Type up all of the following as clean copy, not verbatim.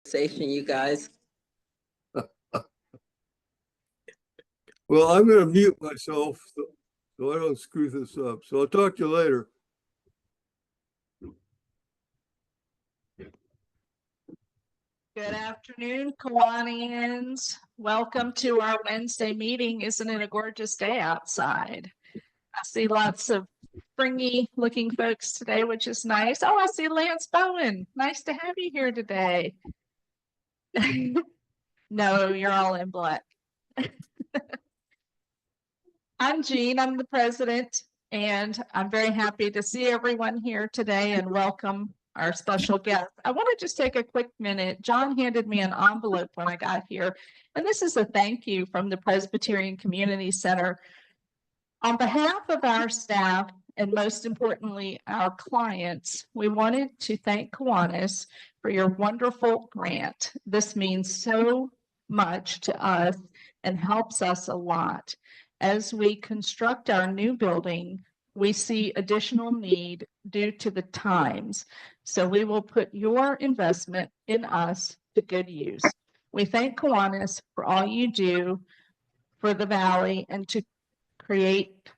Station, you guys. Well, I'm going to mute myself so I don't screw this up. So I'll talk to you later. Good afternoon, Kiwanians. Welcome to our Wednesday meeting. Isn't it a gorgeous day outside? I see lots of springy looking folks today, which is nice. Oh, I see Lance Bowen. Nice to have you here today. No, you're all in black. I'm Jean, I'm the president, and I'm very happy to see everyone here today and welcome our special guest. I want to just take a quick minute. John handed me an envelope when I got here, and this is a thank you from the Presbyterian Community Center. On behalf of our staff, and most importantly, our clients, we wanted to thank Kiwanis for your wonderful grant. This means so much to us and helps us a lot. As we construct our new building, we see additional need due to the times. So we will put your investment in us to good use. We thank Kiwanis for all you do for the Valley and to create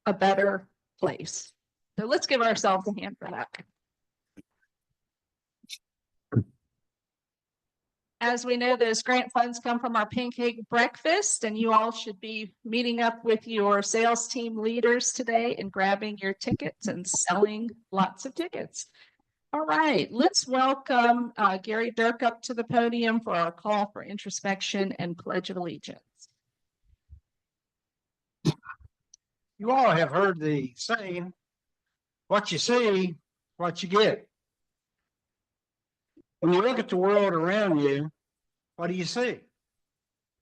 a better place. So let's give ourselves a hand for that. As we know, those grant funds come from our pancake breakfast, and you all should be meeting up with your sales team leaders today and grabbing your tickets and selling lots of tickets. All right, let's welcome Gary Dirk up to the podium for our call for introspection and Pledge of Allegiance. You all have heard the saying, what you see, what you get. When you look at the world around you, what do you see?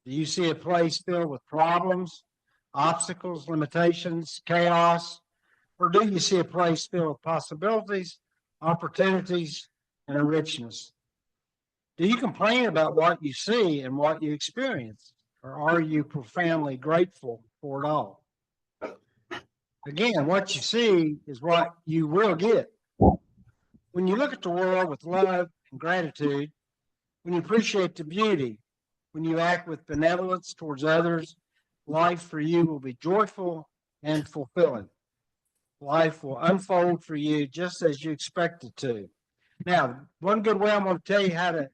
Do you see a place filled with problems, obstacles, limitations, chaos? Or do you see a place filled with possibilities, opportunities, and a richness? Do you complain about what you see and what you experience? Or are you profoundly grateful for it all? Again, what you see is what you will get. When you look at the world with love and gratitude, when you appreciate the beauty, when you act with benevolence towards others, life for you will be joyful and fulfilling. Life will unfold for you just as you expect it to. Now, one good way I'm going to tell you how to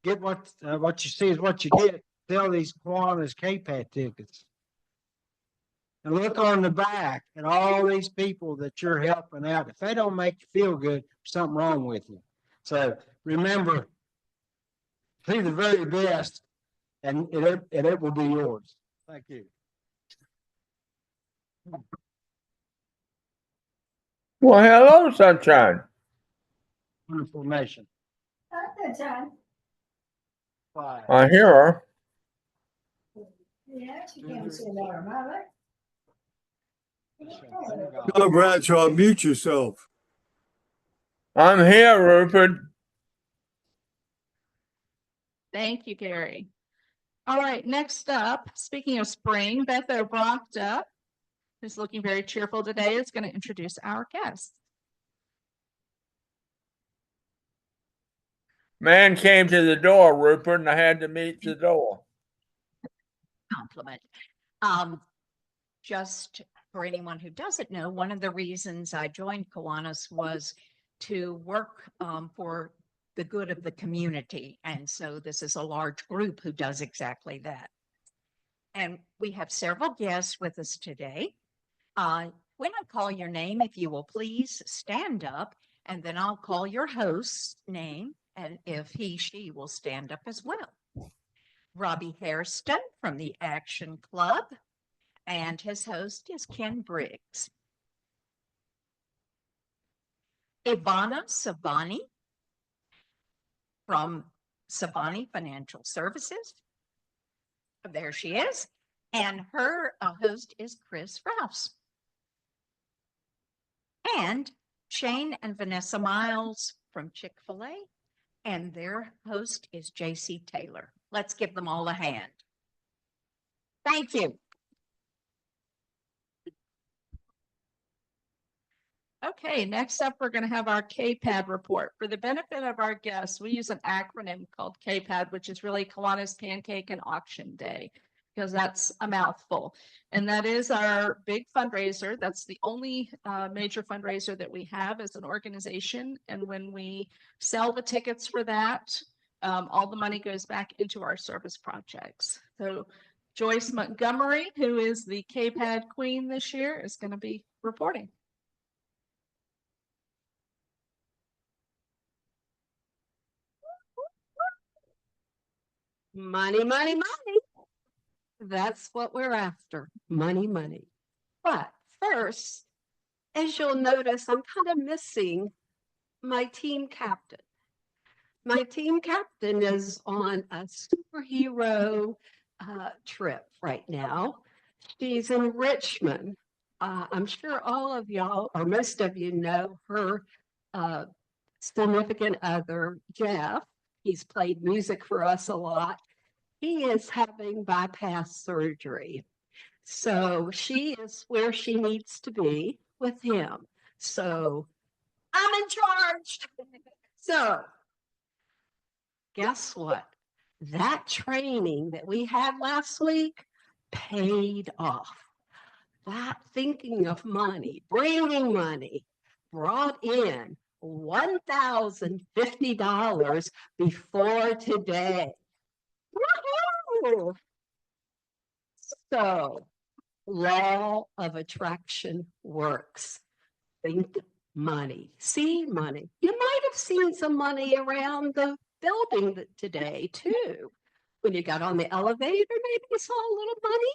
get what you see is what you get. Sell these Kiwanis K-Pat tickets. And look on the back at all these people that you're helping out. If they don't make you feel good, there's something wrong with you. So remember, be the very best, and it will be yours. Thank you. Well, hello, sunshine. Wonderful nation. Good, John. Bye. I hear her. Yeah, she came to see about her mother. John Bradshaw, mute yourself. I'm here, Rupert. Thank you, Gary. All right, next up, speaking of spring, Beth O'Brocta, who's looking very cheerful today, is going to introduce our guest. Man came to the door, Rupert, and I had to meet the door. Compliment. Just for anyone who doesn't know, one of the reasons I joined Kiwanis was to work for the good of the community. And so this is a large group who does exactly that. And we have several guests with us today. When I call your name, if you will please stand up, and then I'll call your host's name, and if he, she will stand up as well. Robbie Hairston from the Action Club, and his host is Ken Briggs. Ivana Savani from Savani Financial Services. There she is. And her host is Chris Rouse. And Shane and Vanessa Miles from Chick-fil-A. And their host is JC Taylor. Let's give them all a hand. Thank you. Okay, next up, we're going to have our KPAD report. For the benefit of our guests, we use an acronym called KPAD, which is really Kiwanis Pancake and Auction Day, because that's a mouthful. And that is our big fundraiser. That's the only major fundraiser that we have as an organization. And when we sell the tickets for that, all the money goes back into our service projects. So Joyce Montgomery, who is the KPAD queen this year, is going to be reporting. Money, money, money. That's what we're after. Money, money. But first, as you'll notice, I'm kind of missing my team captain. My team captain is on a superhero trip right now. She's in Richmond. I'm sure all of y'all, or most of you, know her significant other, Jeff. He's played music for us a lot. He is having bypass surgery. So she is where she needs to be with him. So I'm in charge. So guess what? That training that we had last week paid off. That thinking of money, bringing money, brought in $1,050 before today. Woo-hoo! So, law of attraction works. Think money, see money. You might have seen some money around the building today too. When you got on the elevator, maybe you saw a little money.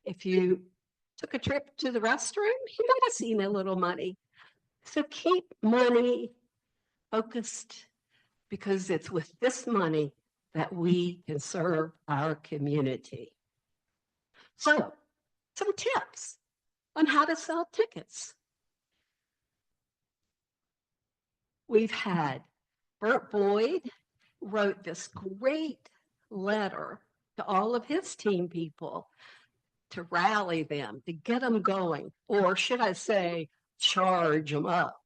If you took a trip to the restroom, you might have seen a little money. So keep money focused, because it's with this money that we can serve our community. So, some tips on how to sell tickets. We've had Bert Boyd wrote this great letter to all of his team people to rally them, to get them going, or should I say, charge them up.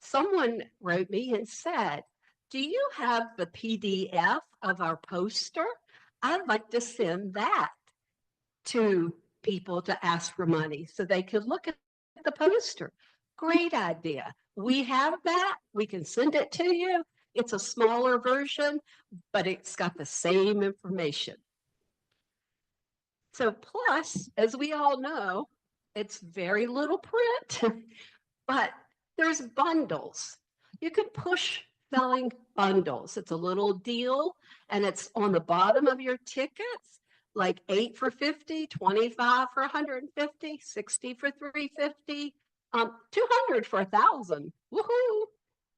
Someone wrote me and said, do you have the PDF of our poster? I'd like to send that to people to ask for money so they could look at the poster. Great idea. We have that. We can send it to you. It's a smaller version, but it's got the same information. So plus, as we all know, it's very little print, but there's bundles. You can push selling bundles. It's a little deal, and it's on the bottom of your tickets, like 8 for $50, 25 for $150, 60 for $350, 200 for $1,000. Woohoo!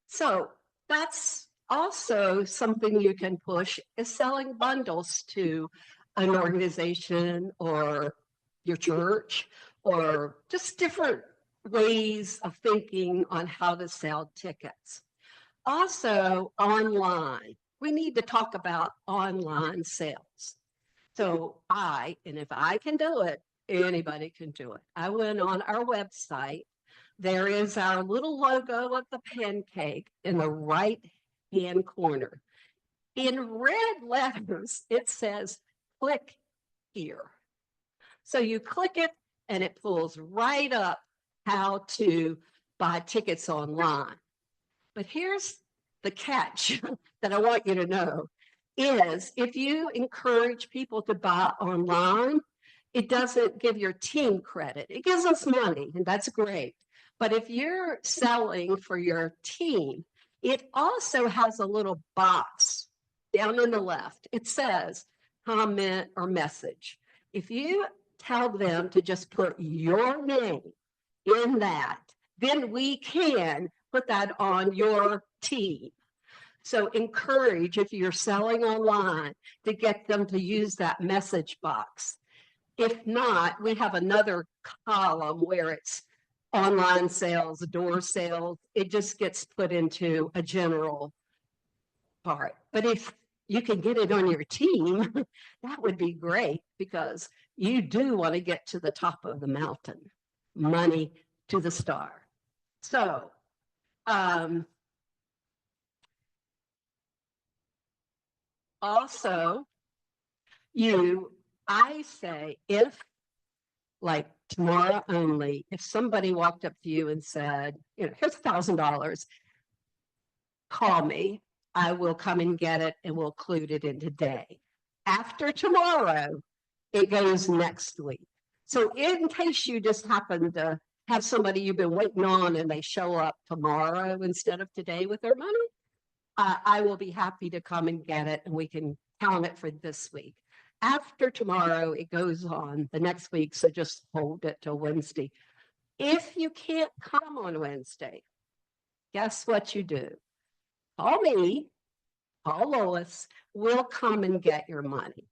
So that's also something you can push, is selling bundles to an organization or your church, or just different ways of thinking on how to sell tickets. Also, online. We need to talk about online sales. So and if I can do it, anybody can do it. I went on our website. There is our little logo of the pancake in the right-hand corner. In red letters, it says, click here. So you click it and it pulls right up how to buy tickets online. But here's the catch that I want you to know is if you encourage people to buy online, it doesn't give your team credit. It gives us money, and that's great. But if you're selling for your team, it also has a little box down on the left. It says comment or message. If you tell them to just put your name in that, then we can put that on your team. So encourage, if you're selling online, to get them to use that message box. If not, we have another column where it's online sales, door sales. It just gets put into a general part. But if you can get it on your team, that would be great, because you do want to get to the top of the mountain. money to the star. So, also, I say, if like tomorrow only, if somebody walked up to you and said, here's $1,000, call me. I will come and get it and we'll include it in today. After tomorrow, it goes next week. So in case you just happen to have somebody you've been waiting on and they show up tomorrow instead of today with their money, I will be happy to come and get it and we can count it for this week. After tomorrow, it goes on the next week, so just hold it till Wednesday. If you can't come on Wednesday, guess what you do? Call me, call Lois, we'll come and get your money.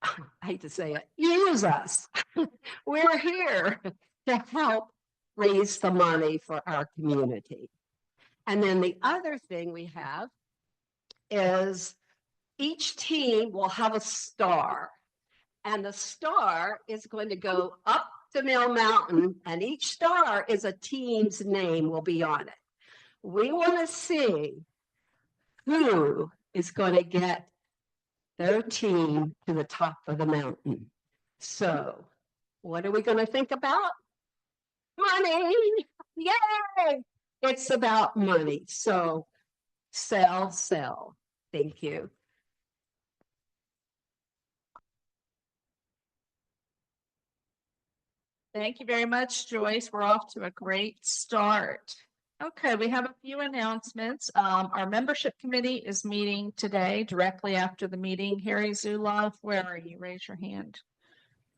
I hate to say it, use us. We're here to help raise the money for our community. And then the other thing we have is each team will have a star, and the star is going to go up to Mill Mountain, and each star is a team's name will be on it. We want to see who is going to get their team to the top of the mountain. So what are we going to think about? Money. Yay! It's about money. So sell. Thank you. Thank you very much, Joyce. We're off to a great start. Okay, we have a few announcements. Our membership committee is meeting today directly after the meeting. Harry Zulov, where are you? Raise your hand.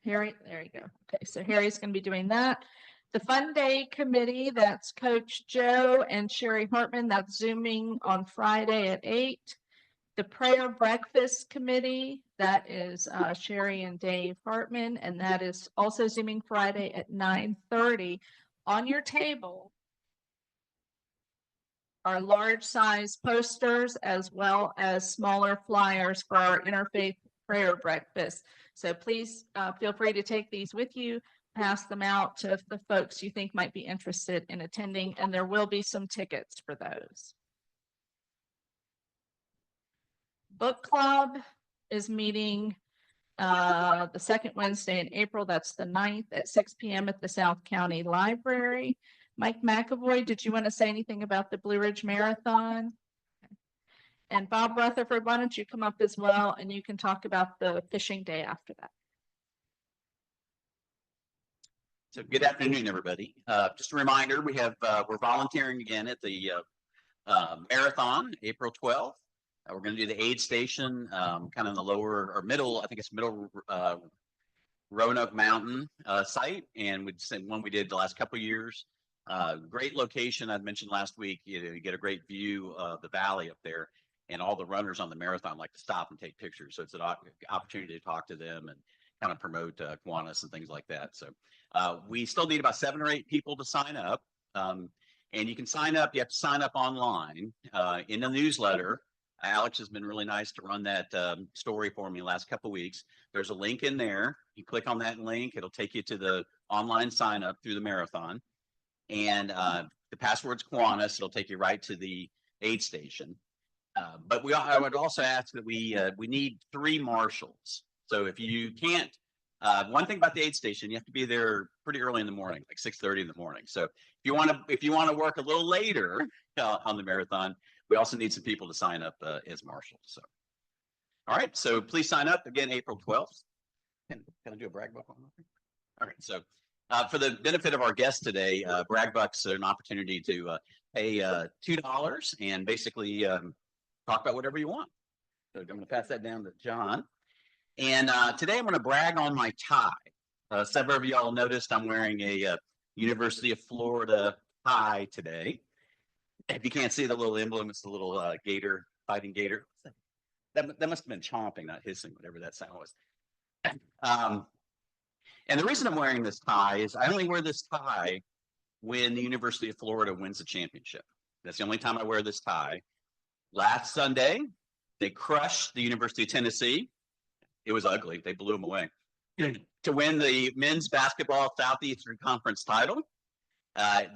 Harry, there you go. Okay, so Harry's going to be doing that. The Fun Day Committee, that's Coach Joe and Sherry Hartman, that's Zooming on Friday at 8. The Prayer Breakfast Committee, that is Sherry and Dave Hartman, and that is also Zooming Friday at 9:30. On your table are large size posters as well as smaller flyers for our Interfaith Prayer Breakfast. So please feel free to take these with you, pass them out to the folks you think might be interested in attending, and there will be some tickets for those. Book Club is meeting the second Wednesday in April. That's the 9th at 6 p.m. at the South County Library. Mike McAvoy, did you want to say anything about the Blue Ridge Marathon? And Bob Rutherford, why don't you come up as well and you can talk about the fishing day after that. So good afternoon, everybody. Just a reminder, we're volunteering again at the marathon, April 12th. We're going to do the aid station, kind of in the lower or middle, I think it's middle Roanoke Mountain site. And we did one we did the last couple of years. Great location. I'd mentioned last week, you get a great view of the valley up there, and all the runners on the marathon like to stop and take pictures. So it's an opportunity to talk to them and kind of promote Kiwanis and things like that. So we still need about 7 or 8 people to sign up. And you can sign up, you have to sign up online in the newsletter. Alex has been really nice to run that story for me the last couple of weeks. There's a link in there. You click on that link, it'll take you to the online sign up through the marathon. And the password's Kiwanis. It'll take you right to the aid station. But I would also ask that we need 3 marshals. So if you can't, one thing about the aid station, you have to be there pretty early in the morning, like 6:30 in the morning. So if you want to work a little later on the marathon, we also need some people to sign up as marshals. So, all right. So please sign up again, April 12th. Can I do a brag buck on that? All right. So for the benefit of our guests today, brag bucks are an opportunity to pay $2 and basically talk about whatever you want. So I'm going to pass that down to John. And today I'm going to brag on my tie. Several of y'all noticed I'm wearing a University of Florida tie today. If you can't see the little emblem, it's the little gator, fighting gator. That must have been chomping, not hissing, whatever that sound was. And the reason I'm wearing this tie is I only wear this tie when the University of Florida wins the championship. That's the only time I wear this tie. Last Sunday, they crushed the University of Tennessee. It was ugly. They blew them away. to win the men's basketball Southeastern Conference title.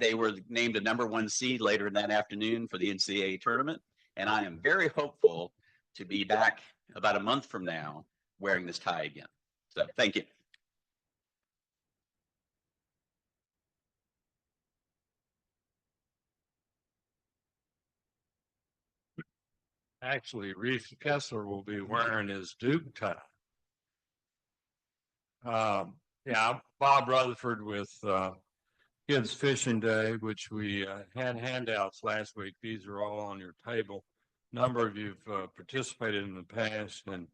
They were named a #1 seed later in that afternoon for the NCAA tournament. And I am very hopeful to be back about a month from now wearing this tie again. So thank you. Actually, Reese Kessler will be wearing his Duke tie. Yeah, I'm Bob Rutherford with Kids Fishing Day, which we had handouts last week. These are all on your table. Number of you've participated in the past, and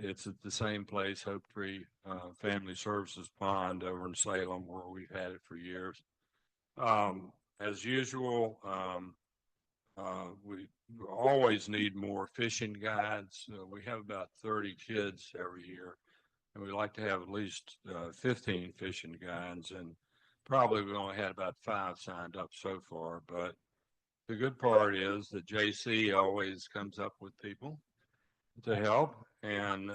it's at the same place, Hope Tree Family Services Pond over in Salem, where we've had it for years. As usual, we always need more fishing guides. We have about 30 kids every year, and we like to have at least 15 fishing guides, and probably we only had about 5 signed up so far. But the good part is that JC always comes up with people to help, and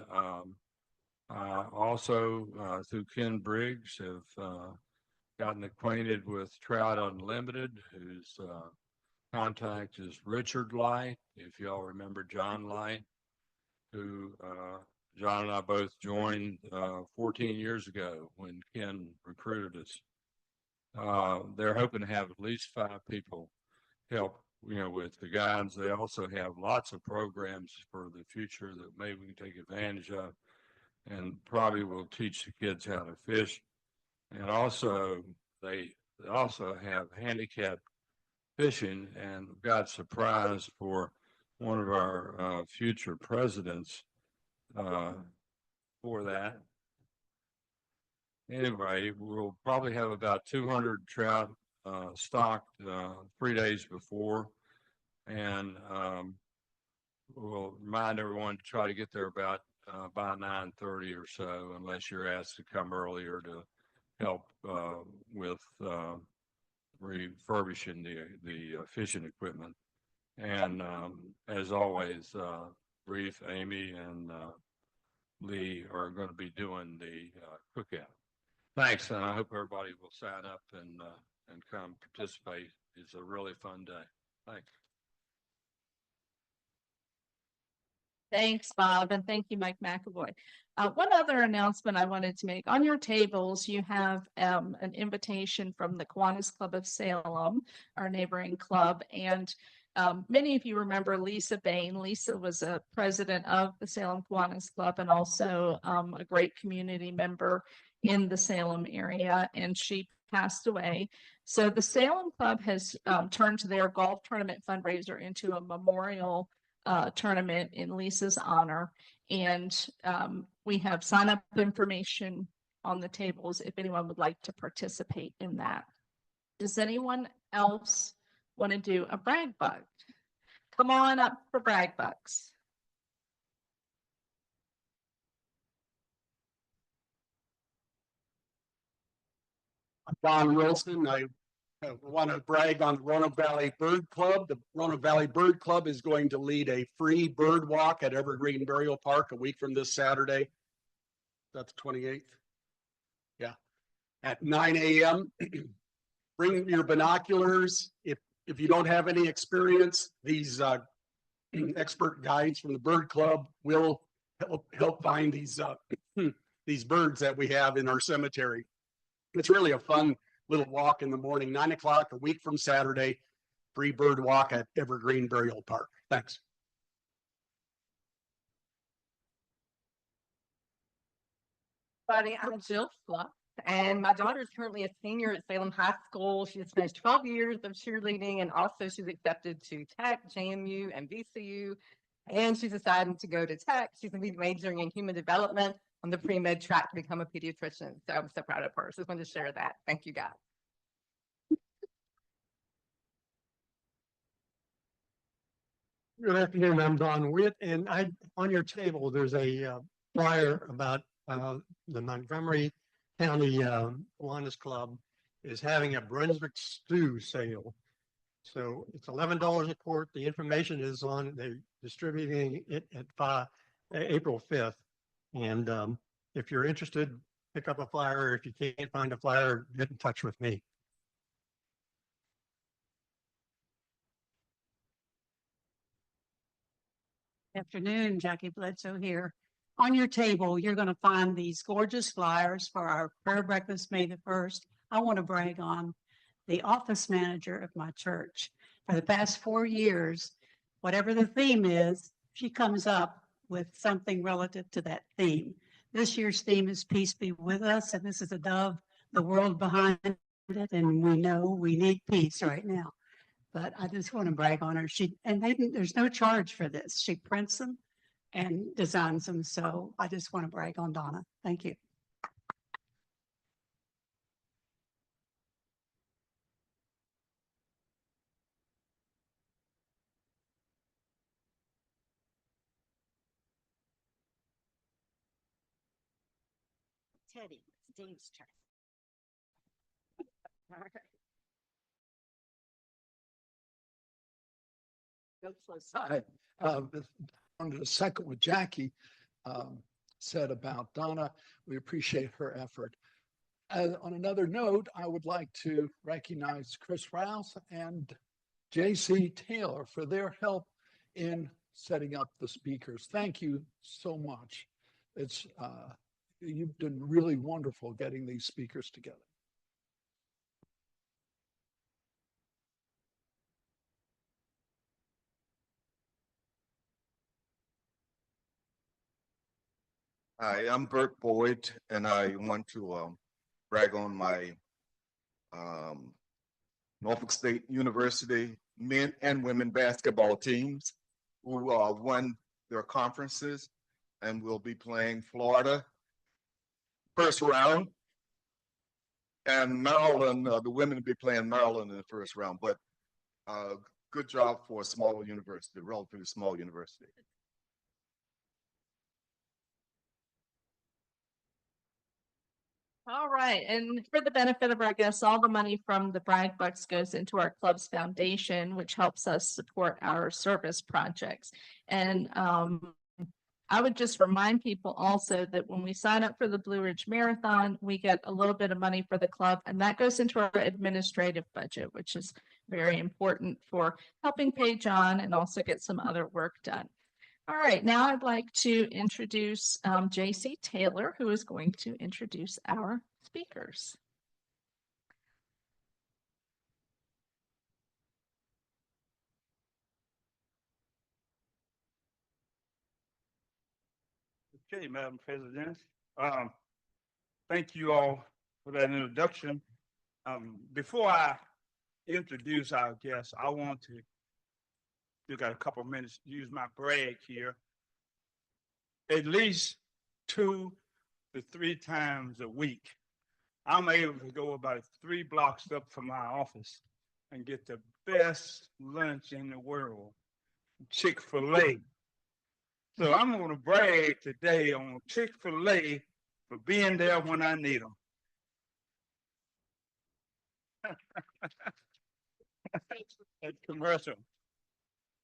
also through Ken Briggs have gotten acquainted with Trout Unlimited, whose contact is Richard Light. If y'all remember John Light, who John and I both joined 14 years ago when Ken recruited us. They're hoping to have at least 5 people help, with the guides. They also have lots of programs for the future that maybe we can take advantage of, and probably will teach the kids how to fish. And also, they also have handicapped fishing, and got surprised for one of our future presidents for that. Anyway, we'll probably have about 200 trout stocked 3 days before, and we'll remind everyone to try to get there about by 9:30 or so, unless you're asked to come earlier to help with refurbishing the fishing equipment. And as always, Reef, Amy, and Lee are going to be doing the cookout. Thanks, and I hope everybody will sign up and come participate. It's a really fun day. Thanks. Thanks, Bob, and thank you, Mike McAvoy. One other announcement I wanted to make. On your tables, you have an invitation from the Kiwanis Club of Salem, our neighboring club. And many of you remember Lisa Bain. Lisa was a president of the Salem Kiwanis Club and also a great community member in the Salem area, and she passed away. So the Salem Club has turned their golf tournament fundraiser into a memorial tournament in Lisa's honor. And we have sign up information on the tables if anyone would like to participate in that. Does anyone else want to do a brag bug? Come on up for brag bugs. I'm Don Wilson. I want to brag on the Roanoke Valley Bird Club. The Roanoke Valley Bird Club is going to lead a free bird walk at Evergreen Burial Park a week from this Saturday. That's the 28th. Yeah. At 9 a.m. Bring your binoculars. If you don't have any experience, these expert guides from the Bird Club will help find these birds that we have in our cemetery. It's really a fun little walk in the morning, 9 o'clock a week from Saturday, free bird walk at Evergreen Burial Park. Thanks. Buddy, I'm Jill Fluff, and my daughter is currently a senior at Salem High School. She has finished 12 years of cheerleading, and also she's accepted to Tech, JMU, and VCU, and she's decided to go to Tech. She's going to be majoring in human development on the pre-med track to become a pediatrician. So I'm so proud of her. So I just wanted to share that. Thank you, guys. Good afternoon, I'm Don Witt, and on your table, there's a flyer about the Montgomery County Kiwanis Club is having a Brunswick stew sale. So it's $11 a quart. The information is on, they're distributing it at April 5th. And if you're interested, pick up a flyer. If you can't find a flyer, get in touch with me. Afternoon, Jackie Bledsoe here. On your table, you're going to find these gorgeous flyers for our prayer breakfast, May the 1st. I want to brag on the office manager of my church. For the past 4 years, whatever the theme is, she comes up with something relative to that theme. This year's theme is Peace Be With Us, and this is a dove, the world behind it, and we know we need peace right now. But I just want to brag on her. There's no charge for this. She prints them and designs them. So I just want to brag on Donna. Thank you. Teddy, it's Dave's turn. All right. Go close. Hi, wanted to second what Jackie said about Donna. We appreciate her effort. On another note, I would like to recognize Chris Rouse and J.C. Taylor for their help in setting up the speakers. Thank you so much. It's you've been really wonderful getting these speakers together. Hi, I'm Bert Boyd, and I want to brag on my Norfolk State University men and women basketball teams who won their conferences and will be playing Florida first round, and Maryland, the women will be playing Maryland in the first round. But good job for a small university, relatively small university. All right, and for the benefit of our guests, all the money from the brag bucks goes into our club's foundation, which helps us support our service projects. And I would just remind people also that when we sign up for the Blue Ridge Marathon, we get a little bit of money for the club, and that goes into our administrative budget, which is very important for helping pay John and also get some other work done. All right, now I'd like to introduce J.C. Taylor, who is going to introduce our speakers. Okay, Madam President. Thank you all for that introduction. Before I introduce our guests, I want to, you got a couple of minutes, use my brag here. At least 2 to 3 times a week, I'm able to go about 3 blocks up from my office and get the best lunch in the world, Chick-fil-A. So I'm going to brag today on Chick-fil-A for being there when I need them.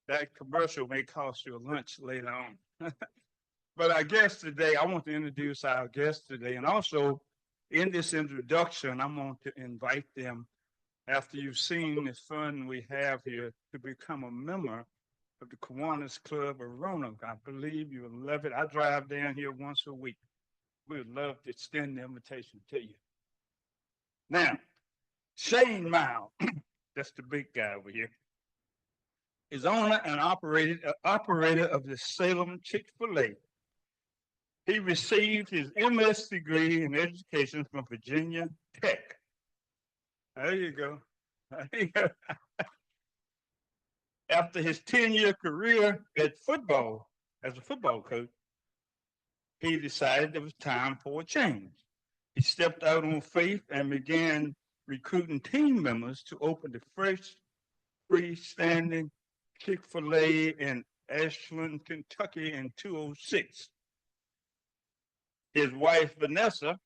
That commercial may cost you a lunch later on. But our guest today, I want to introduce our guest today. And also in this introduction, I want to invite them, after you've seen the fun we have here, to become a member of the Kiwanis Club of Roanoke. I believe you will love it. I drive down here once a week. We would love to extend the invitation to you. Now, Shane Miles, that's the big guy over here, is owner and operator of the Salem Chick-fil-A. He received his MS degree in education from Virginia Tech. There you go. There you go. After his 10-year career at football, as a football coach, he decided it was time for a change. He stepped out on faith and began recruiting team members to open the first freestanding Chick-fil-A in Ashland, Kentucky in 2006. His wife, Vanessa,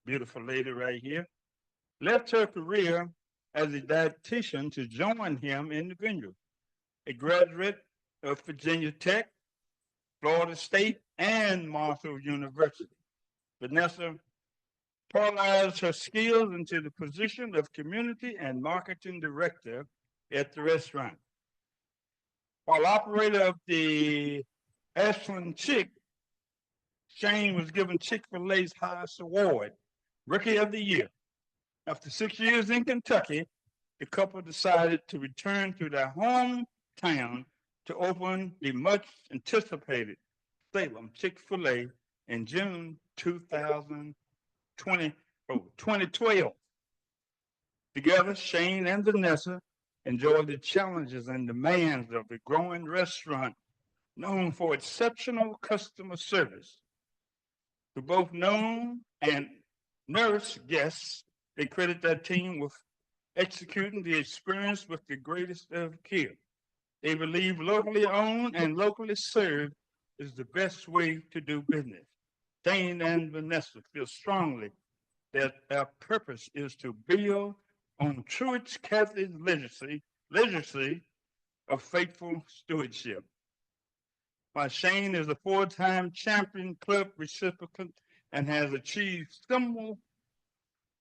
beautiful lady right here, left her career as a dietitian to join him in the vineyard. A graduate of Virginia Tech, Florida State, and Marshall University. Vanessa paralyzed her skills into the position of community and marketing director at the restaurant. While operator of the Ashland Chick, Shane was given Chick-fil-A's highest award, Rookie of the Year. After 6 years in Kentucky, the couple decided to return to their hometown to open the much anticipated Salem Chick-fil-A in June 2012. Together, Shane and Vanessa enjoyed the challenges and demands of the growing restaurant known for exceptional customer service. To both known and nervous guests, they credit their team with executing the experience with the greatest of care. They believe locally owned and locally served is the best way to do business. Shane and Vanessa feel strongly that our purpose is to build on Truett Cathy's legacy of faithful stewardship. While Shane is a four-time champion club recipient and has achieved symbol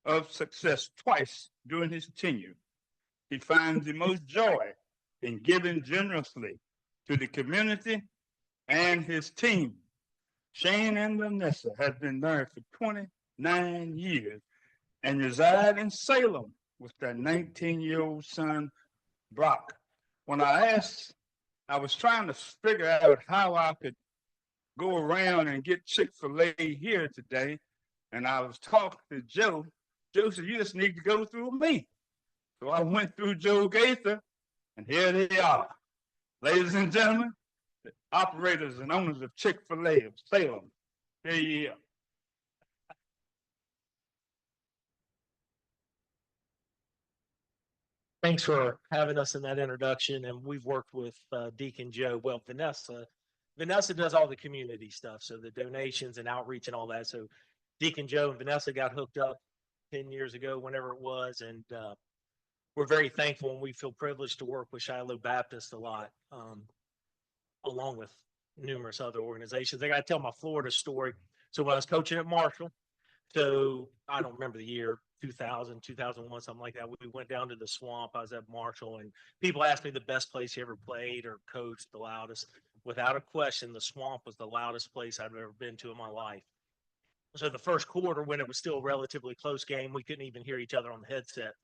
of success twice during his tenure, he finds the most joy in giving generously to the community and his team. Shane and Vanessa have been married for 29 years and reside in Salem with their 19-year-old son, Brock. When I was trying to figure out how I could go around and get Chick-fil-A here today, and I was talking to Joe. Joe said, you just need to go through me. So I went through Joe Gaither, and here they are. Ladies and gentlemen, the operators and owners of Chick-fil-A of Salem. Here you are. Thanks for having us in that introduction. And we've worked with Deacon Joe. Well, Vanessa does all the community stuff. So the donations and outreach and all that. So Deacon Joe and Vanessa got hooked up 10 years ago, whenever it was. And we're very thankful and we feel privileged to work with Shiloh Baptist a lot, along with numerous other organizations. I got to tell my Florida story. So when I was coaching at Marshall, so I don't remember the year, 2000, 2001, something like that. We went down to the Swamp. I was at Marshall, and people asked me the best place you ever played or coached, the loudest. Without a question, the Swamp was the loudest place I've ever been to in my life. So the first quarter, when it was still a relatively close game, we couldn't even hear each other on the headset.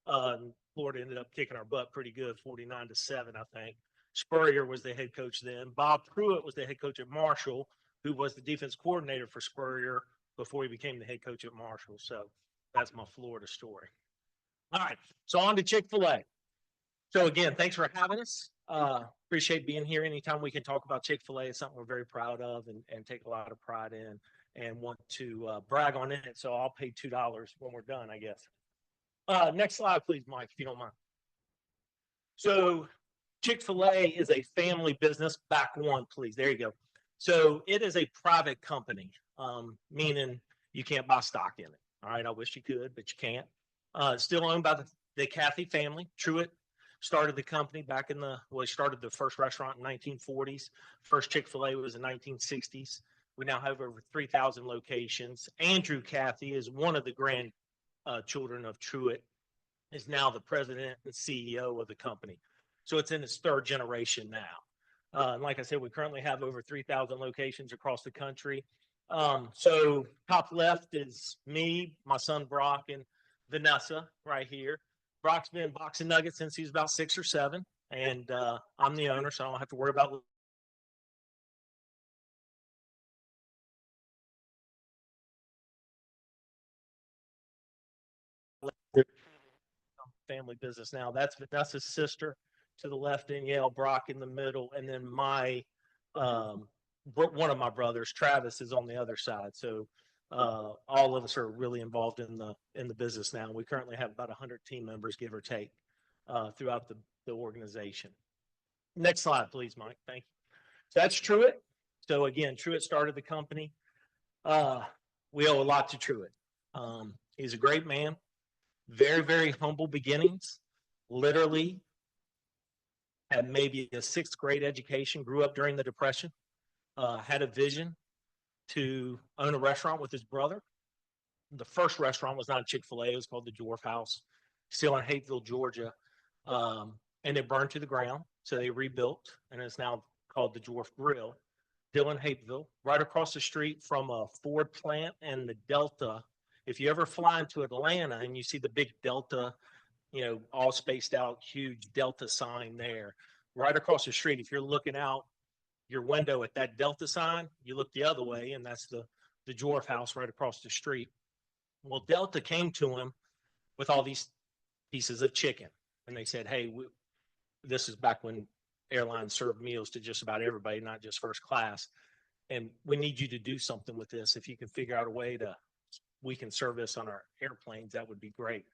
Florida ended up kicking our butt pretty good, 49-7, I think. Spurrier was the head coach then. Bob Pruitt was the head coach at Marshall, who was the defense coordinator for Spurrier before he became the head coach at Marshall. So that's my Florida story. All right, so on to Chick-fil-A. So again, thanks for having us. Appreciate being here. Anytime we can talk about Chick-fil-A, it's something we're very proud of and take a lot of pride in and want to brag on it. So I'll pay $2 when we're done, I guess. Next slide, please, Mike, if you don't mind. So Chick-fil-A is a family business. Back one, please. There you go. So it is a private company, meaning you can't buy stock in it. All right, I wish you could, but you can't. Still owned by the Cathy family. Truett started the company back in he started the first restaurant in 1940s. First Chick-fil-A was in 1960s. We now have over 3,000 locations. Andrew Cathy is one of the grandchildren of Truett, is now the president and CEO of the company. So it's in its third generation now. And like I said, we currently have over 3,000 locations across the country. So top left is me, my son Brock, and Vanessa right here. Brock's been boxing nuggets since he was about 6 or 7, and I'm the owner, so I don't have to worry about family business now. That's Vanessa's sister to the left, Danielle, Brock in the middle, and then my one of my brothers, Travis, is on the other side. So all of us are really involved in the business now. We currently have about 100 team members, give or take, throughout the organization. Next slide, please, Mike. Thank you. So that's Truett. So again, Truett started the company. We owe a lot to Truett. He's a great man. Very, very humble beginnings. Literally had maybe a 6th grade education, grew up during the Depression, had a vision, to own a restaurant with his brother. The first restaurant was not a Chick-fil-A. It was called the Dwarf House, still in Hapeville, Georgia. And it burned to the ground. So they rebuilt, and it's now called the Dwarf Grill, still in Hapeville, right across the street from a Ford plant and the Delta. If you ever fly into Atlanta and you see the big Delta, you know, all spaced out, huge Delta sign there, right across the street, if you're looking out your window at that Delta sign, you look the other way, and that's the Dwarf House right across the street. Well, Delta came to him with all these pieces of chicken, and they said, hey, this is back when airlines served meals to just about everybody, not just first class. And we need you to do something with this. If you can figure out a way we can serve this on our airplanes, that would be great.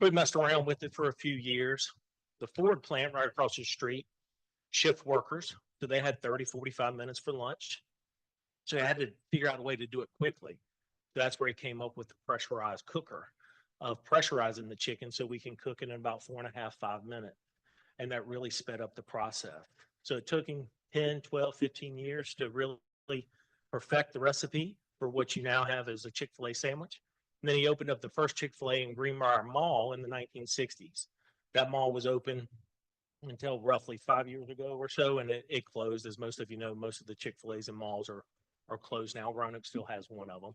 We messed around with it for a few years. The Ford plant right across the street, shift workers. So they had 30, 45 minutes for lunch. So they had to figure out a way to do it quickly. So that's where he came up with the pressurized cooker of pressurizing the chicken so we can cook it in about 4.5, 5 minutes. And that really sped up the process. So it took him 10, 12, 15 years to really perfect the recipe for what you now have as a Chick-fil-A sandwich. And then he opened up the first Chick-fil-A in Greenbrier Mall in the 1960s. That mall was open until roughly 5 years ago or so, and it closed. As most of you know, most of the Chick-fil-A's and malls are closed now. Roanoke still has one of them.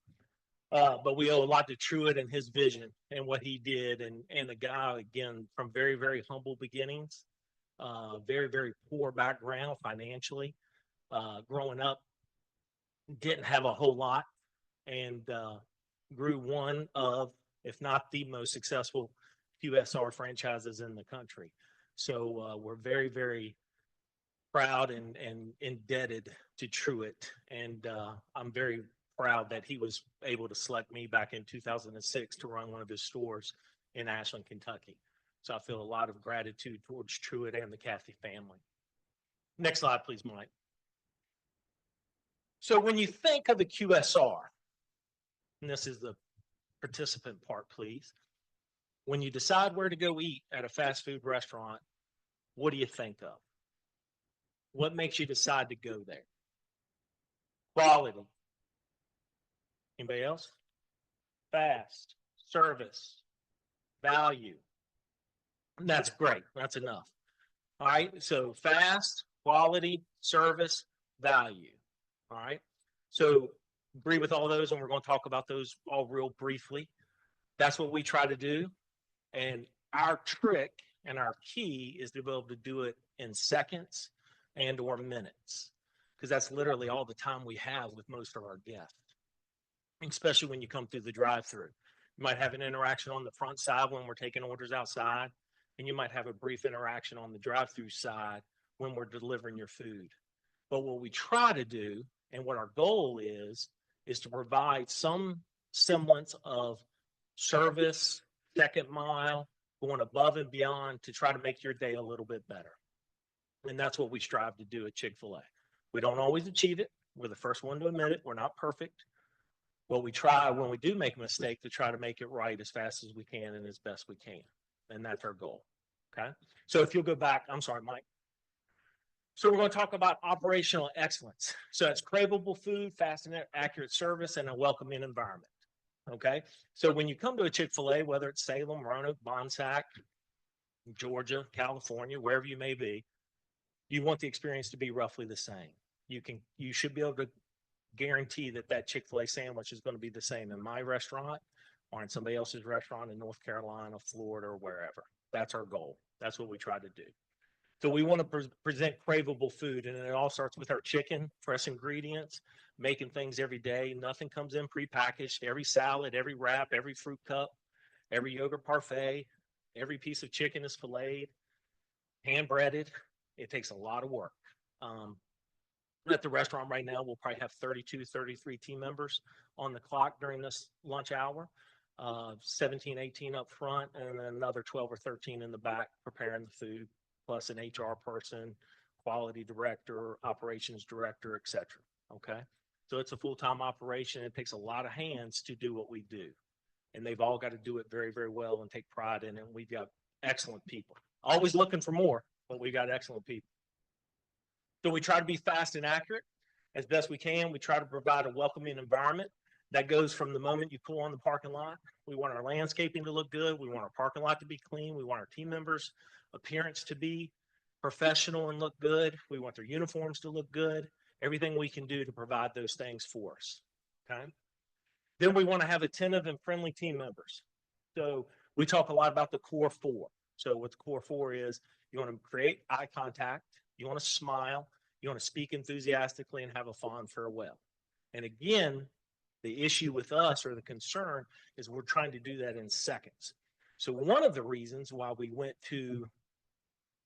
But we owe a lot to Truett and his vision and what he did. And the guy, again, from very, very humble beginnings, very, very poor background financially, growing up, didn't have a whole lot, and grew one of, if not the most successful QSR franchises in the country. So we're very, very proud and indebted to Truett. And I'm very proud that he was able to select me back in 2006 to run one of his stores in Ashland, Kentucky. So I feel a lot of gratitude towards Truett and the Cathy family. Next slide, please, Mike. So when you think of the QSR, and this is the participant part, please. When you decide where to go eat at a fast food restaurant, what do you think of? What makes you decide to go there? Quality. Anybody else? Fast, service, value. That's great. That's enough. All right. So fast, quality, service, value. All right. So agree with all those, and we're going to talk about those all real briefly. That's what we try to do. And our trick and our key is to be able to do it in seconds and or minutes, because that's literally all the time we have with most of our guests, especially when you come through the drive-through. You might have an interaction on the front side when we're taking orders outside, and you might have a brief interaction on the drive-through side when we're delivering your food. But what we try to do, and what our goal is to provide some semblance of service, second mile, going above and beyond to try to make your day a little bit better. And that's what we strive to do at Chick-fil-A. We don't always achieve it. We're the first one to admit it. We're not perfect. But we try, when we do make a mistake, to try to make it right as fast as we can and as best we can. And that's our goal. Okay. So if you'll go back, I'm sorry, Mike. So we're going to talk about operational excellence. So it's craveable food, fast and accurate service, and a welcoming environment. Okay. So when you come to a Chick-fil-A, whether it's Salem, Roanoke, Bonsack, Georgia, California, wherever you may be, you want the experience to be roughly the same. You should be able to guarantee that Chick-fil-A sandwich is going to be the same in my restaurant or in somebody else's restaurant in North Carolina, Florida, or wherever. That's our goal. That's what we try to do. So we want to present craveable food, and it all starts with our chicken, fresh ingredients, making things every day. Nothing comes in prepackaged. Every salad, every wrap, every fruit cup, every yogurt parfait, every piece of chicken is filleted, hand breaded. It takes a lot of work. At the restaurant right now, we'll probably have 32, 33 team members on the clock during this lunch hour, 17, 18 up front, and then another 12 or 13 in the back preparing the food, plus an HR person, quality director, operations director, etc. Okay. So it's a full-time operation. It takes a lot of hands to do what we do. And they've all got to do it very, very well and take pride in it. And we've got excellent people. Always looking for more, but we got excellent people. So we try to be fast and accurate. as best we can. We try to provide a welcoming environment that goes from the moment you pull on the parking lot. We want our landscaping to look good. We want our parking lot to be clean. We want our team members' appearance to be professional and look good. We want their uniforms to look good. Everything we can do to provide those things for us. Okay. Then we want to have attentive and friendly team members. So we talk a lot about the core four. So what the core four is, you want to create eye contact, you want to smile, you want to speak enthusiastically and have a fond farewell. And again, the issue with us, or the concern, is we're trying to do that in seconds. So one of the reasons why we went to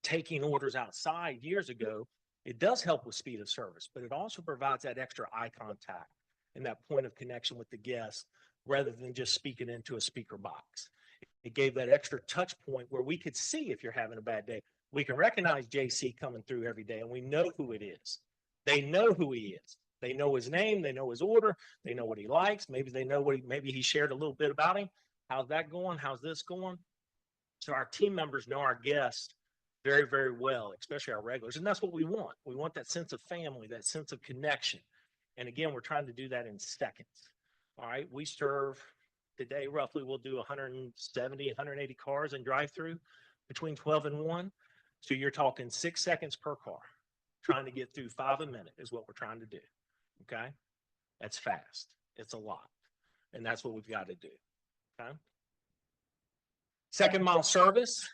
taking orders outside years ago, it does help with speed of service, but it also provides that extra eye contact and that point of connection with the guest rather than just speaking into a speaker box. It gave that extra touch point where we could see if you're having a bad day. We can recognize JC coming through every day and we know who it is. They know who he is. They know his name. They know his order. They know what he likes. Maybe they know maybe he shared a little bit about him. How's that going? How's this going? So our team members know our guests very, very well, especially our regulars. And that's what we want. We want that sense of family, that sense of connection. And again, we're trying to do that in seconds. All right. We serve today, roughly, we'll do 170, 180 cars in drive-through between 12 and 1. So you're talking 6 seconds per car. Trying to get through 5 a minute is what we're trying to do. Okay. That's fast. It's a lot. And that's what we've got to do. Okay. Second mile service,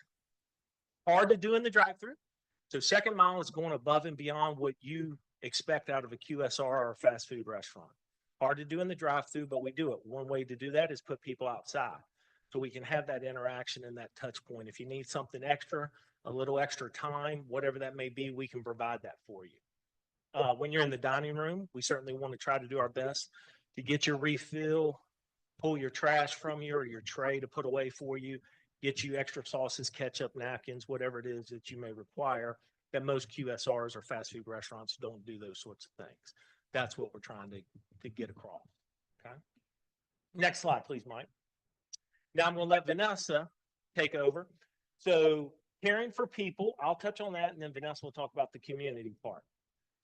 hard to do in the drive-through. So second mile is going above and beyond what you expect out of a QSR or a fast food restaurant. Hard to do in the drive-through, but we do it. One way to do that is put people outside so we can have that interaction and that touch point. If you need something extra, a little extra time, whatever that may be, we can provide that for you. When you're in the dining room, we certainly want to try to do our best to get your refill, pull your trash from you or your tray to put away for you, get you extra sauces, ketchup, napkins, whatever it is that you may require, that most QSRs or fast food restaurants don't do those sorts of things. That's what we're trying to get across. Okay. Next slide, please, Mike. Now I'm going to let Vanessa take over. So caring for people, I'll touch on that, and then Vanessa will talk about the community part.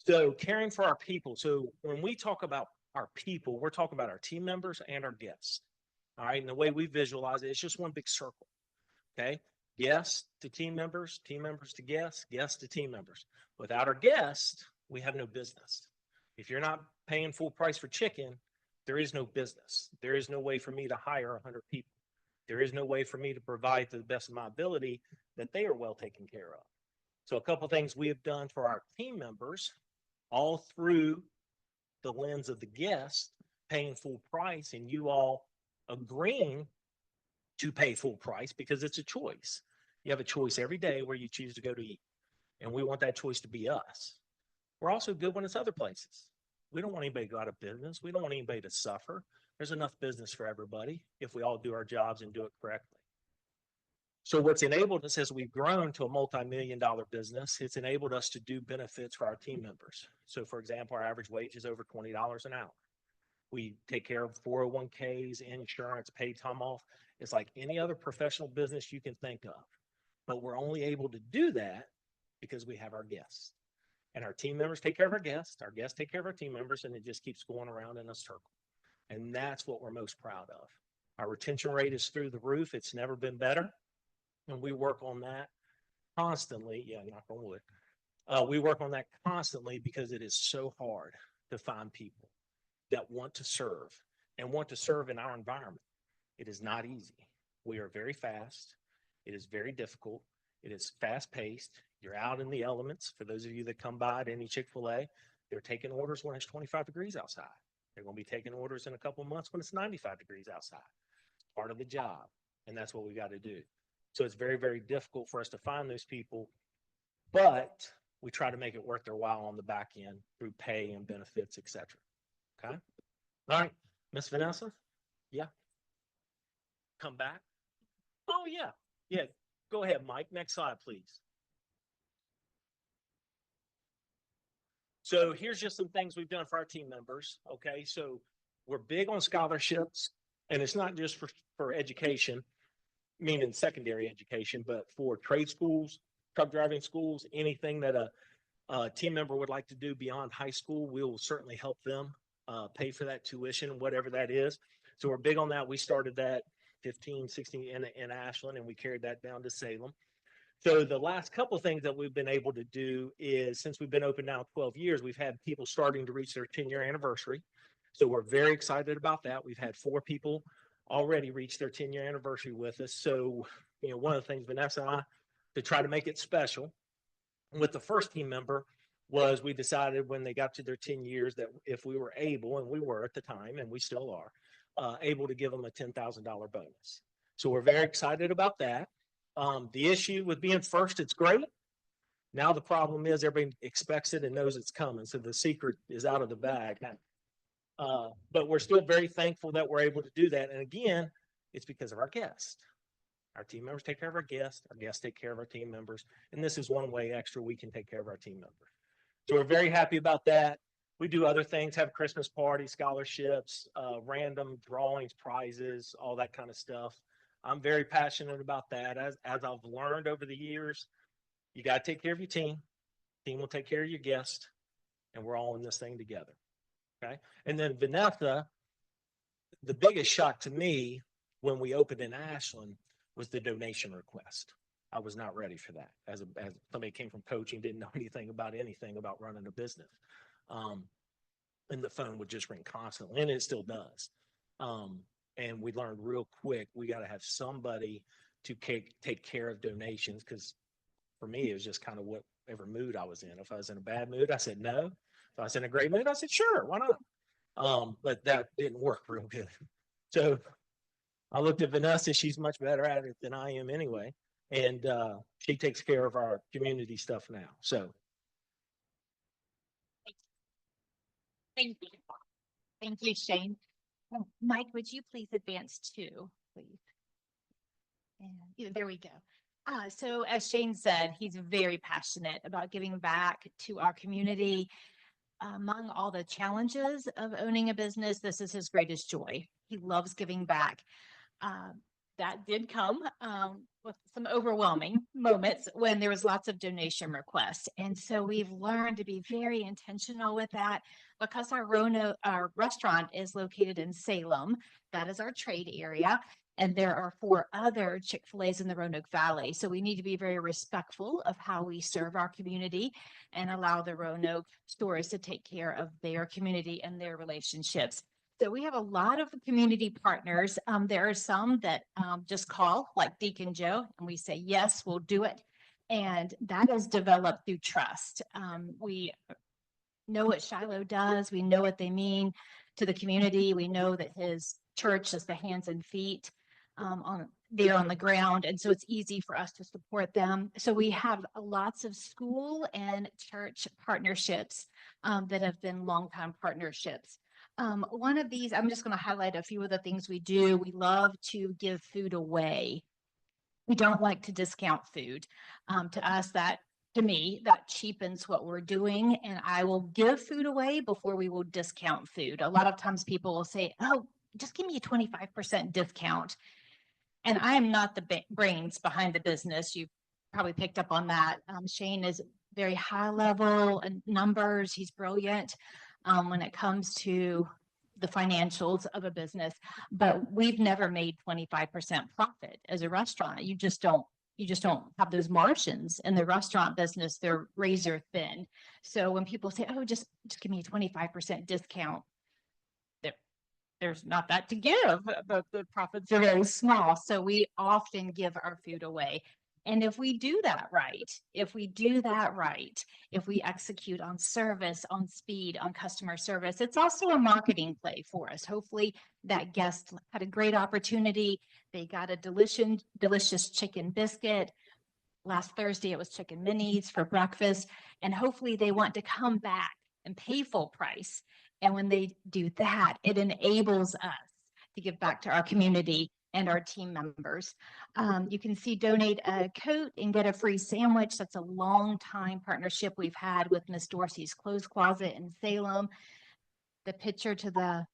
So caring for our people. So when we talk about our people, we're talking about our team members and our guests. All right. And the way we visualize it, it's just one big circle. Okay. Guests to team members to guests, guests to team members. Without our guests, we have no business. If you're not paying full price for chicken, there is no business. There is no way for me to hire 100 people. There is no way for me to provide to the best of my ability that they are well taken care of. So a couple of things we have done for our team members, all through the lens of the guest paying full price and you all agreeing to pay full price because it's a choice. You have a choice every day where you choose to go to eat. And we want that choice to be us. We're also good when it's other places. We don't want anybody to go out of business. We don't want anybody to suffer. There's enough business for everybody if we all do our jobs and do it correctly. So what's enabled us as we've grown to a multi-million-dollar business, it's enabled us to do benefits for our team members. So for example, our average wage is over $20 an hour. We take care of 401ks, insurance, paid time off. It's like any other professional business you can think of. But we're only able to do that because we have our guests. And our team members take care of our guests take care of our team members, and it just keeps going around in a circle. And that's what we're most proud of. Our retention rate is through the roof. It's never been better. And we work on that constantly. Yeah, knock on wood. We work on that constantly because it is so hard to find people that want to serve and want to serve in our environment. It is not easy. We are very fast. It is very difficult. It is fast paced. You're out in the elements. For those of you that come by at any Chick-fil-A, they're taking orders when it's 25 degrees outside. They're going to be taking orders in a couple of months when it's 95 degrees outside. It's part of the job. And that's what we got to do. So it's very, very difficult for us to find those people, but we try to make it worth their while on the back end through pay and benefits, et cetera. Okay. All right. Miss Vanessa. Yeah. Come back. Oh yeah. Yeah. Go ahead, Mike. Next slide, please. So here's just some things we've done for our team members. Okay. So we're big on scholarships, and it's not just for education, meaning secondary education, but for trade schools, truck driving schools, anything that a team member would like to do beyond high school, we will certainly help them pay for that tuition, whatever that is. So we're big on that. We started that 15, 16 in Ashland, and we carried that down to Salem. So the last couple of things that we've been able to do is, since we've been open now 12 years, we've had people starting to reach their 10-year anniversary. So we're very excited about that. We've had 4 people already reach their 10-year anniversary with us. So, you know, one of the things Vanessa and I, to try to make it special with the first team member, was we decided when they got to their 10 years that if we were able, and we were at the time, and we still are, able to give them a $10,000 bonus. So we're very excited about that. The issue with being first, it's great. Now the problem is everybody expects it and knows it's coming. So the secret is out of the bag now. But we're still very thankful that we're able to do that. And again, it's because of our guests. Our team members take care of our guests take care of our team members. And this is one way extra we can take care of our team members. So we're very happy about that. We do other things, have Christmas parties, scholarships, random drawings, prizes, all that kind of stuff. I'm very passionate about that. As I've learned over the years, you got to take care of your team. Team will take care of your guest, and we're all in this thing together. Okay. And then Vanessa, the biggest shock to me when we opened in Ashland was the donation request. I was not ready for that. As somebody came from coaching, didn't know anything about running a business. And the phone would just ring constantly, and it still does. And we learned real quick, we got to have somebody to take care of donations. Because for me, it was just kind of whatever mood I was in. If I was in a bad mood, I said no. If I was in a great mood, I said, sure, why not? But that didn't work real good. So I looked at Vanessa. She's much better at it than I am anyway. And she takes care of our community stuff now. So. Thank you. Thank you, Shane. Mike, would you please advance 2, please? And yeah, there we go. So as Shane said, he's very passionate about giving back to our community. Among all the challenges of owning a business, this is his greatest joy. He loves giving back. That did come with some overwhelming moments when there was lots of donation requests. And so we've learned to be very intentional with that because our restaurant is located in Salem. That is our trade area. And there are 4 other Chick-fil-A's in the Roanoke Valley. So we need to be very respectful of how we serve our community and allow the Roanoke stores to take care of their community and their relationships. So we have a lot of community partners. There are some that just call, like Deacon Joe, and we say, yes, we'll do it. And that is developed through trust. We know what Shiloh does. We know what they mean to the community. We know that his church is the hands and feet there on the ground. And so it's easy for us to support them. So we have lots of school and church partnerships that have been longtime partnerships. One of these, I'm just going to highlight a few of the things we do. We love to give food away. We don't like to discount food. To me, that cheapens what we're doing. And I will give food away before we will discount food. A lot of times people will say, oh, just give me a 25% discount. And I am not the brains behind the business. You've probably picked up on that. Shane is very high level numbers. He's brilliant when it comes to the financials of a business, but we've never made 25% profit as a restaurant. You just don't have those margins in the restaurant business. They're razor thin. So when people say, oh, just give me a 25% discount, there's not that to give, but the profits are very small. So we often give our food away. And if we do that right, if we execute on service, on speed, on customer service, it's also a marketing play for us. Hopefully that guest had a great opportunity. They got a delicious chicken biscuit. Last Thursday, it was chicken minis for breakfast. And hopefully they want to come back and pay full price. And when they do that, it enables us to give back to our community and our team members. You can see donate a coat and get a free sandwich. That's a long time partnership we've had with Miss Dorsey's Clothes Closet in Salem. The picture to the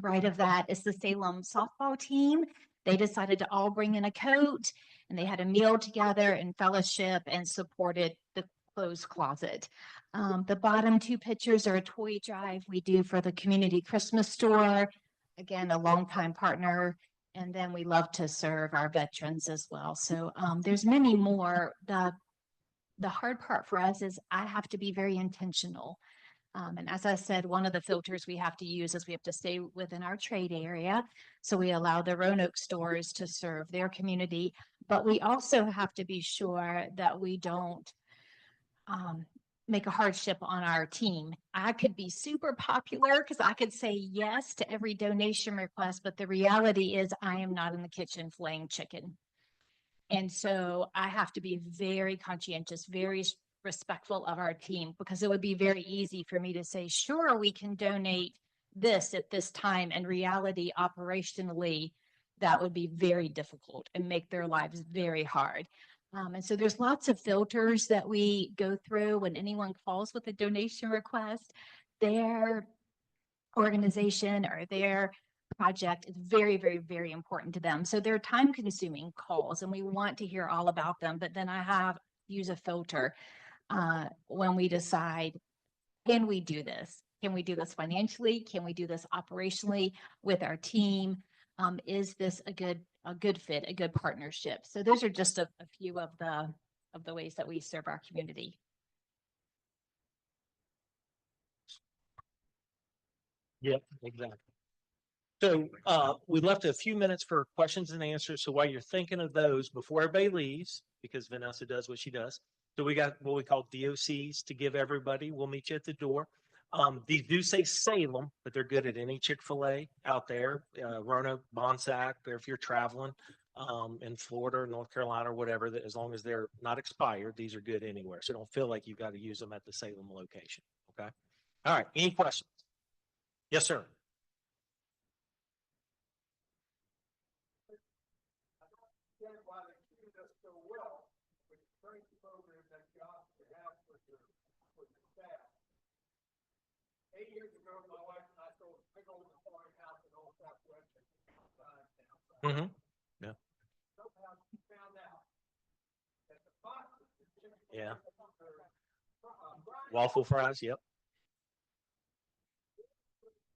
right of that is the Salem softball team. They decided to all bring in a coat, and they had a meal together in fellowship and supported the clothes closet. The bottom two pictures are a toy drive we do for the community Christmas store. Again, a longtime partner. And then we love to serve our veterans as well. So there's many more. The hard part for us is I have to be very intentional. And as I said, one of the filters we have to use is we have to stay within our trade area. So we allow the Roanoke stores to serve their community, but we also have to be sure that we don't make a hardship on our team. I could be super popular because I could say yes to every donation request, but the reality is I am not in the kitchen filleting chicken. And so I have to be very conscientious, very respectful of our team, because it would be very easy for me to say, sure, we can donate this at this time. And reality, operationally, that would be very difficult and make their lives very hard. And so there's lots of filters that we go through when anyone calls with a donation request. Their organization or their project is very, very, very important to them. So they're time consuming calls and we want to hear all about them. But then I use a filter when we decide, can we do this? Can we do this financially? Can we do this operationally with our team? Is this a good fit, a good partnership? So those are just a few of the ways that we serve our community. Yep, exactly. So we left a few minutes for questions and answers. So while you're thinking of those, before everybody leaves, because Vanessa does what she does, so we got what we call DOCs to give everybody. We'll meet you at the door. These do say Salem, but they're good at any Chick-fil-A out there, Roanoke, Bonsack, or if you're traveling in Florida or North Carolina or whatever, that as long as they're not expired, these are good anywhere. So don't feel like you've got to use them at the Salem location. Okay. All right. Any questions? Yes, sir. Why they treated us so well with the training program that you have for your staff. 8 years ago, my wife and I sold a big old farm house in Old Southwest. Mm-hmm. Yeah. Somehow she found out that the boxes. Yeah. Waffle fries. Yep.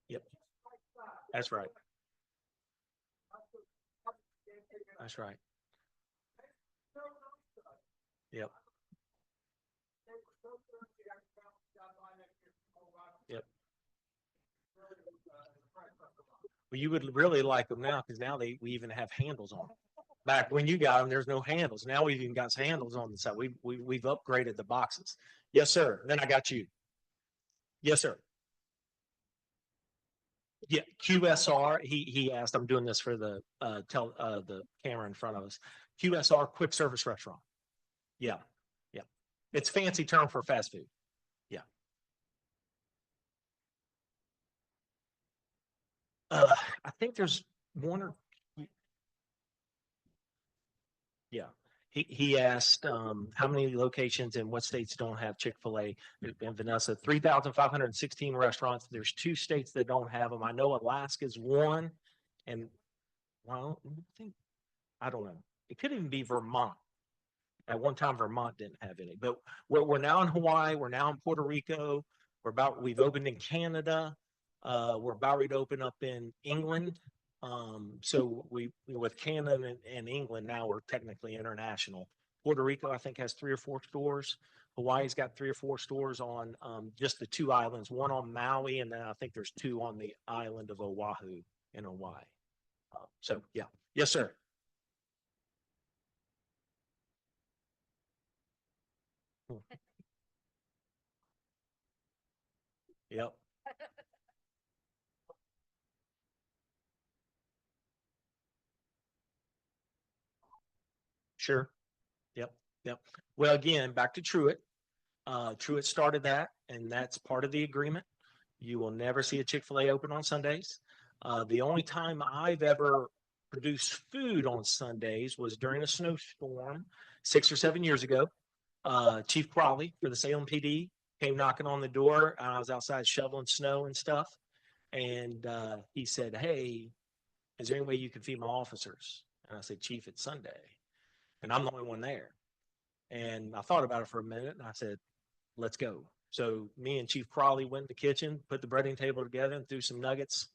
Yep. That's right. That's right. Yep. Yep. Well, you would really like them now because now we even have handles on them. Back when you got them, there's no handles. Now we've even got handles on the side. We've upgraded the boxes. Yes, sir. Then I got you. Yes, sir. Yeah, QSR. He asked. I'm doing this for the camera in front of us. QSR, quick service restaurant. Yeah, yeah. It's a fancy term for fast food. Yeah. I think there's one or yeah. He asked how many locations in what states don't have Chick-fil-A. And Vanessa, 3,516 restaurants. There's 2 states that don't have them. I know Alaska's one, and well, I don't know. It could even be Vermont. At one time, Vermont didn't have any, but we're now in Hawaii. We're now in Puerto Rico. We've opened in Canada. We're about ready to open up in England. So with Canada and England, now we're technically international. Puerto Rico, I think, has 3 or 4 stores. Hawaii's got 3 or 4 stores on just the 2 islands, one on Maui, and then I think there's 2 on the island of Oahu in Hawaii. So yeah. Yes, sir. Yep. Sure. Yep. Yep. Well, again, back to Truett. Truett started that, and that's part of the agreement. You will never see a Chick-fil-A open on Sundays. The only time I've ever produced food on Sundays was during a snowstorm 6 or 7 years ago. Chief Crawley for the Salem PD came knocking on the door. I was outside shoveling snow and stuff. And he said, "Hey, is there any way you can feed my officers?" And I said, "Chief, it's Sunday. And I'm the only one there." And I thought about it for a minute and I said, let's go. So me and Chief Crawley went in the kitchen, put the breading table together and threw some nuggets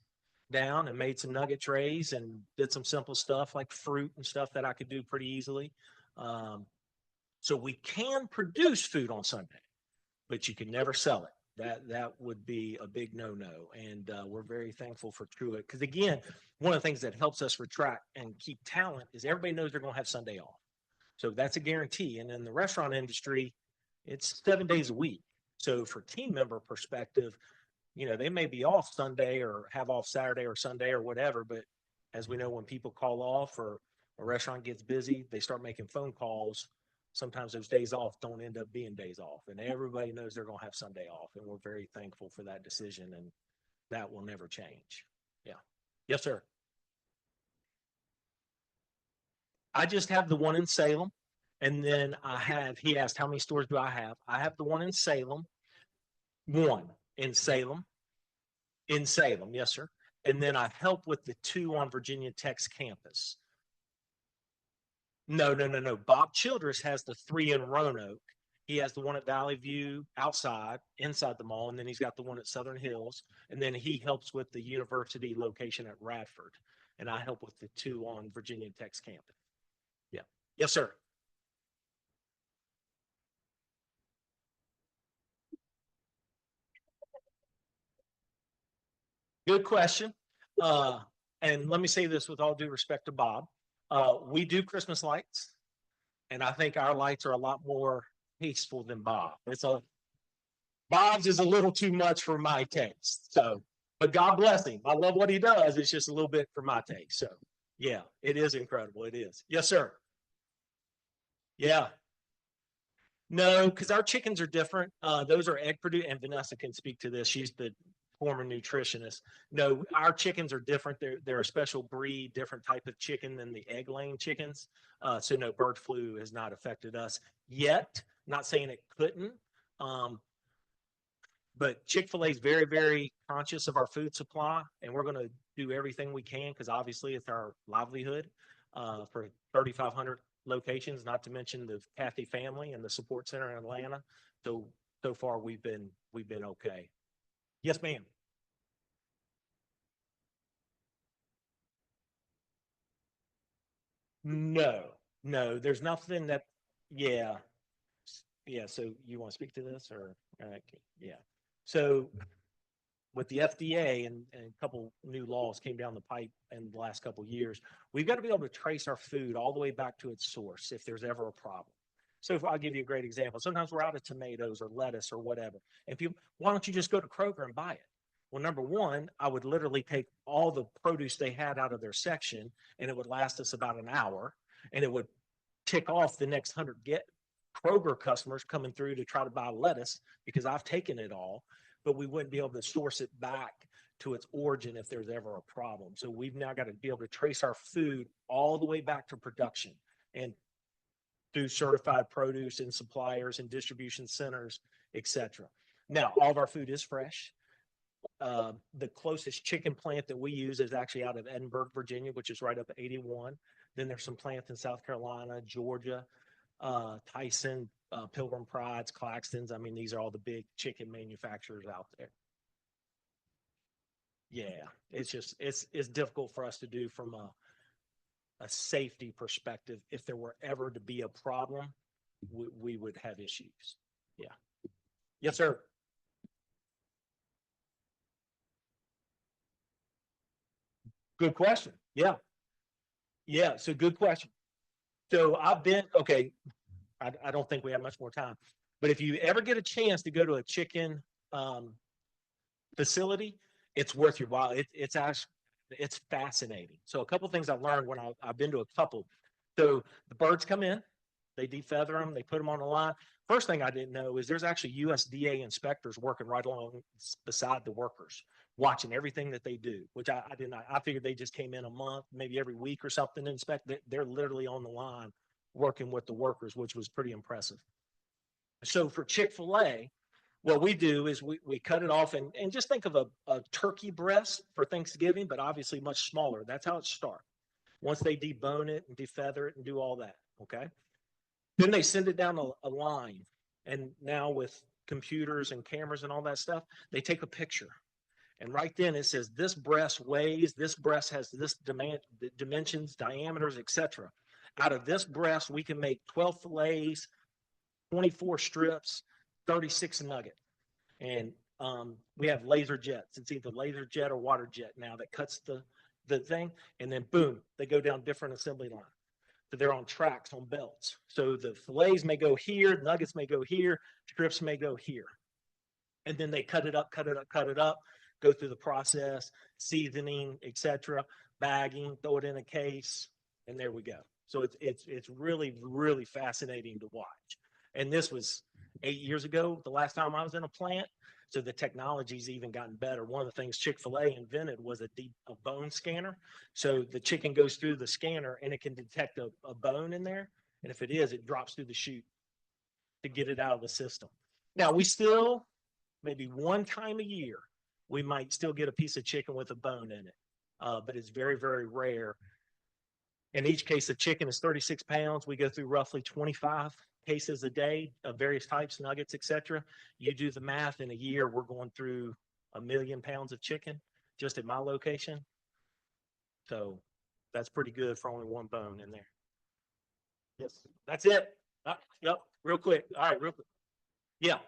down and made some nugget trays and did some simple stuff like fruit and stuff that I could do pretty easily. So we can produce food on Sunday, but you can never sell it. That would be a big no-no. And we're very thankful for Truett. Because again, one of the things that helps us attract and keep talent is everybody knows they're going to have Sunday off. So that's a guarantee. And in the restaurant industry, it's 7 days a week. So for team member perspective, you know, they may be off Sunday or have off Saturday or Sunday or whatever. But as we know, when people call off or a restaurant gets busy, they start making phone calls. Sometimes those days off don't end up being days off, and everybody knows they're going to have Sunday off. And we're very thankful for that decision, and that will never change. Yeah. Yes, sir. I just have the one in Salem. And then he asked, how many stores do I have? I have the one in Salem, one in Salem, yes, sir. And then I help with the 2 on Virginia Tech's campus. No. Bob Childress has the 3 in Roanoke. He has the one at Valley View inside the mall. And then he's got the one at Southern Hills. And then he helps with the university location at Radford. And I help with the 2 on Virginia Tech's campus. Yeah. Yes, sir. Good question. And let me say this with all due respect to Bob. We do Christmas lights, and I think our lights are a lot more tasteful than Bob. Bob's is a little too much for my taste. So, but God bless him. I love what he does. It's just a little bit for my taste. So, yeah, it is incredible. It is. Yes, sir. Yeah. No, because our chickens are different. Those are egg produced, and Vanessa can speak to this. She's the former nutritionist. No, our chickens are different. They're a special breed, different type of chicken than the egg laying chickens. So no, bird flu has not affected us yet. Not saying it couldn't. But Chick-fil-A is very, very conscious of our food supply, and we're going to do everything we can because obviously it's our livelihood for 3,500 locations, not to mention the Kathy family and the support center in Atlanta. So far we've been okay. Yes, ma'am. No, there's nothing that, yeah. So you want to speak to this or, yeah. So with the FDA and a couple new laws came down the pipe in the last couple of years, we've got to be able to trace our food all the way back to its source if there's ever a problem. So if I'll give you a great example, sometimes we're out of tomatoes or lettuce or whatever. And why don't you just go to Kroger and buy it? Well, number one, I would literally take all the produce they had out of their section and it would last us about an hour and it would tick off the next 100 Kroger customers coming through to try to buy lettuce because I've taken it all, but we wouldn't be able to source it back to its origin if there's ever a problem. So we've now got to be able to trace our food all the way back to production and through certified produce and suppliers and distribution centers, etc. Now, all of our food is fresh. The closest chicken plant that we use is actually out of Edinburgh, Virginia, which is right up 81. Then there's some plants in South Carolina, Georgia, Tyson, Pilgrim Prides, Claxton's. I mean, these are all the big chicken manufacturers out there. Yeah, it's difficult for us to do from a safety perspective. If there were ever to be a problem, we would have issues. Yeah. Yes, sir. Good question. Yeah. So good question. So okay, I don't think we have much more time, but if you ever get a chance to go to a chicken facility, it's worth your while. It's fascinating. So a couple of things I've learned when I've been to a couple. So the birds come in, they defeather them, they put them on the line. First thing I didn't know is there's actually USDA inspectors working right along beside the workers, watching everything that they do, which I did not. I figured they just came in a month, maybe every week or something to inspect. They're literally on the line working with the workers, which was pretty impressive. So for Chick-fil-A, what we do is we cut it off and just think of a turkey breast for Thanksgiving, but obviously much smaller. That's how it starts. Once they debone it and defeather it and do all that, okay? Then they send it down a line. And now with computers and cameras and all that stuff, they take a picture. And right then it says this breast weighs, this breast has this dimensions, diameters, etc. Out of this breast, we can make 12 fillets, 24 strips, 36 nugget. And we have laser jets. It's either laser jet or water jet now that cuts the thing. And then boom, they go down different assembly lines. So they're on tracks, on belts. So the fillets may go here, nuggets may go here, strips may go here. And then they cut it up, go through the process, seasoning, etc., bagging, throw it in a case, and there we go. So it's really, really fascinating to watch. And this was 8 years ago, the last time I was in a plant. So the technology's even gotten better. One of the things Chick-fil-A invented was a bone scanner. So the chicken goes through the scanner and it can detect a bone in there. And if it is, it drops through the chute to get it out of the system. Now we still, maybe one time a year, we might still get a piece of chicken with a bone in it. But it's very, very rare. In each case of chicken is 36 pounds. We go through roughly 25 cases a day of various types, nuggets, etc. You do the math, in a year, we're going through 1 million pounds of chicken just at my location. So that's pretty good for only one bone in there. Yes, that's it. Yep, real quick. All right, real quick. Yeah.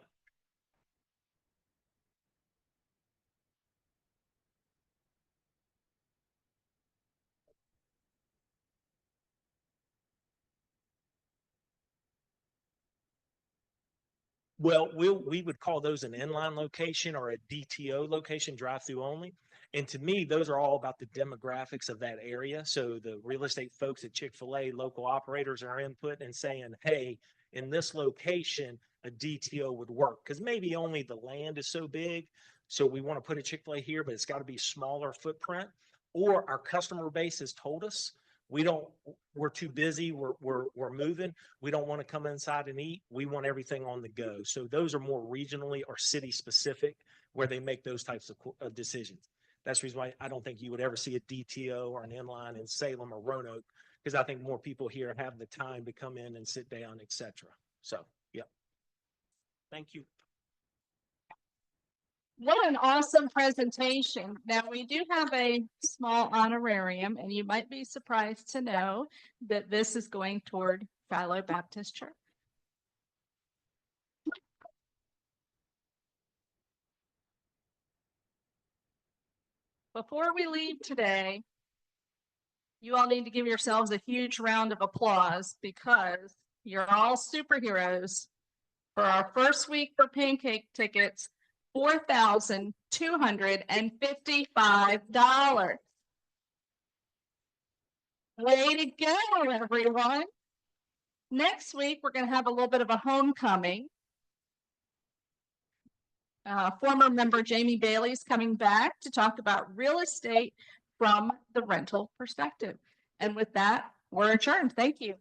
Well, we would call those an inline location or a DTO location, drive-through only. And to me, those are all about the demographics of that area. So the real estate folks at Chick-fil-A, local operators are input and saying, hey, in this location, a DTO would work because maybe only the land is so big. So we want to put a Chick-fil-A here, but it's got to be smaller footprint. Or our customer base has told us, we're too busy. We're moving. We don't want to come inside and eat. We want everything on the go. So those are more regionally or city specific where they make those types of decisions. That's the reason why I don't think you would ever see a DTO or an inline in Salem or Roanoke, because I think more people here have the time to come in and sit down, etc. So, yeah. Thank you. What an awesome presentation. Now, we do have a small honorarium, and you might be surprised to know that this is going toward Shiloh Baptist Church. Before we leave today, you all need to give yourselves a huge round of applause because you're all superheroes. For our first week for pancake tickets, $4,255. Way to go, everyone. Next week, we're going to have a little bit of a homecoming. Former member Jamie Bailey is coming back to talk about real estate from the rental perspective. And with that, we're adjourned. Thank you.